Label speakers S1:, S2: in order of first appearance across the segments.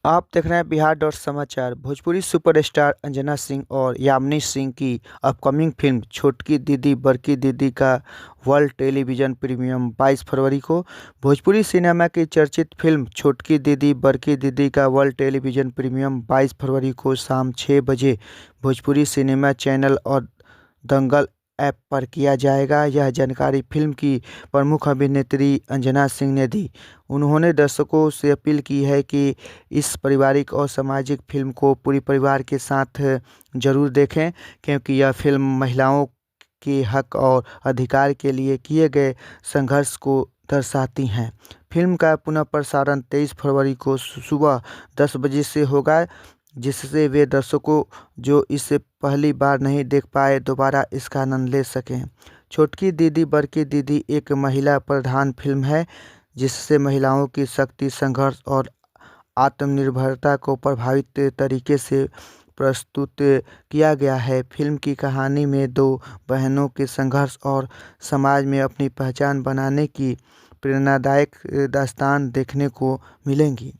S1: आप देख रहे हैं बिहार डॉट समाचार। भोजपुरी सुपरस्टार अंजना सिंह और यामिनी सिंह की अपकमिंग फिल्म छोटकी दीदी बड़की दीदी का वर्ल्ड टेलीविजन प्रीमियम 22 फरवरी को। भोजपुरी सिनेमा की चर्चित फिल्म छोटकी दीदी बड़की दीदी का वर्ल्ड टेलीविजन प्रीमियम 22 फरवरी को शाम 6 बजे भोजपुरी सिनेमा चैनल और दंगल ऐप पर किया जाएगा। यह जानकारी फिल्म की प्रमुख अभिनेत्री अंजना सिंह ने दी। उन्होंने दर्शकों से अपील की है कि इस पारिवारिक और सामाजिक फिल्म को पूरे परिवार के साथ जरूर देखें, क्योंकि यह फिल्म महिलाओं के हक और अधिकार के लिए किए गए संघर्ष को दर्शाती हैं। फिल्म का पुनः प्रसारण 23 फरवरी को सुबह 10 बजे से होगा, जिससे वे दर्शकों जो इसे पहली बार नहीं देख पाए दोबारा इसका आनंद ले सकें। छोटकी दीदी बड़की दीदी एक महिला प्रधान फिल्म है, जिससे महिलाओं की शक्ति, संघर्ष और आत्मनिर्भरता को प्रभावित तरीके से प्रस्तुत किया गया है। फिल्म की कहानी में दो बहनों के संघर्ष और समाज में अपनी पहचान बनाने की प्रेरणादायक दास्तान देखने को मिलेंगी।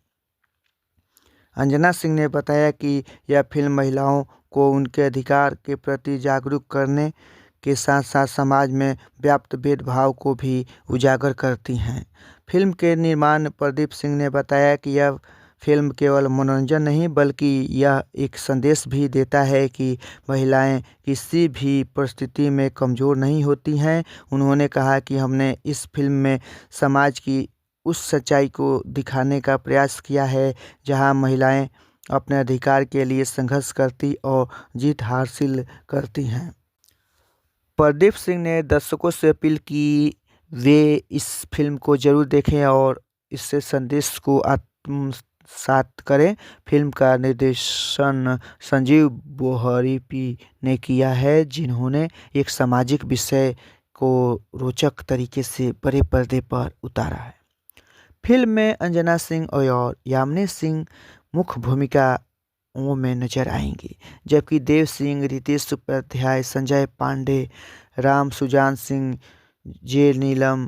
S1: अंजना सिंह ने बताया कि यह फिल्म महिलाओं को उनके अधिकार के प्रति जागरूक करने के साथ साथ समाज में व्याप्त भेदभाव को भी उजागर करती हैं। फिल्म के निर्माण प्रदीप सिंह ने बताया कि यह फिल्म केवल मनोरंजन नहीं बल्कि यह एक संदेश भी देता है कि महिलाएं किसी भी परिस्थिति में कमज़ोर नहीं होती हैं। उन्होंने कहा कि हमने इस फिल्म में समाज की उस सच्चाई को दिखाने का प्रयास किया है जहां महिलाएं अपने अधिकार के लिए संघर्ष करती और जीत हासिल करती हैं। प्रदीप सिंह ने दर्शकों से अपील की वे इस फिल्म को जरूर देखें और इससे संदेश को आत्मसात करें। फिल्म का निर्देशन संजीव बोहरीपी ने किया है, जिन्होंने एक सामाजिक विषय को रोचक तरीके से बड़े पर्दे पर उतारा है। फिल्म में अंजना सिंह और यामिनी सिंह मुख्य भूमिकाओं में नजर आएंगी, जबकि देव सिंह, रितेश उपाध्याय, संजय पांडे, राम सुजान सिंह, जे नीलम,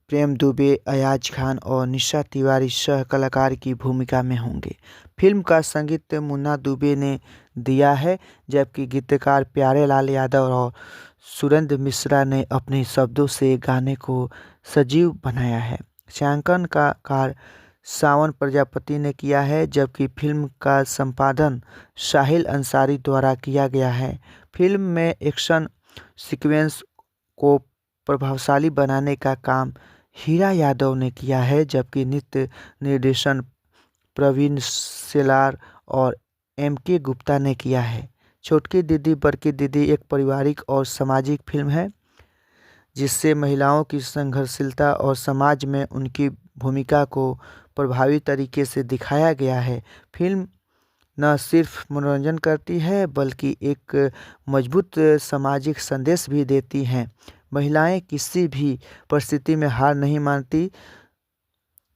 S1: प्रेम दुबे, अयाज खान और निशा तिवारी सह कलाकार की भूमिका में होंगे। फिल्म का संगीत मुन्ना दुबे ने दिया है, जबकि गीतकार प्यारे लाल यादव और सुरेंद्र मिश्रा ने अपने शब्दों से गाने को सजीव बनाया है। छायांकन का कार्य सावन प्रजापति ने किया है, जबकि फिल्म का संपादन साहिल अंसारी द्वारा किया गया है। फिल्म में एक्शन सीक्वेंस को प्रभावशाली बनाने का काम हीरा यादव ने किया है, जबकि नृत्य निर्देशन प्रवीण सेलार और MK गुप्ता ने किया है। छोटकी दीदी बड़की दीदी एक पारिवारिक और सामाजिक फिल्म है, जिससे महिलाओं की संघर्षशीलता और समाज में उनकी भूमिका को प्रभावी तरीके से दिखाया गया है। फिल्म न सिर्फ मनोरंजन करती है बल्कि एक मजबूत सामाजिक संदेश भी देती हैं। महिलाएं किसी भी परिस्थिति में हार नहीं मानती,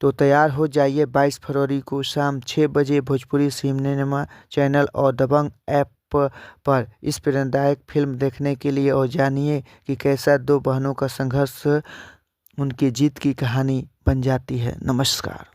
S1: तो तैयार हो जाइए 22 फरवरी को शाम 6 बजे भोजपुरी सिनेमा चैनल और दबंग ऐप पर इस प्रेरणादायक फिल्म देखने के लिए और जानिए कि कैसा दो बहनों का संघर्ष उनकी जीत की कहानी बन जाती है। नमस्कार।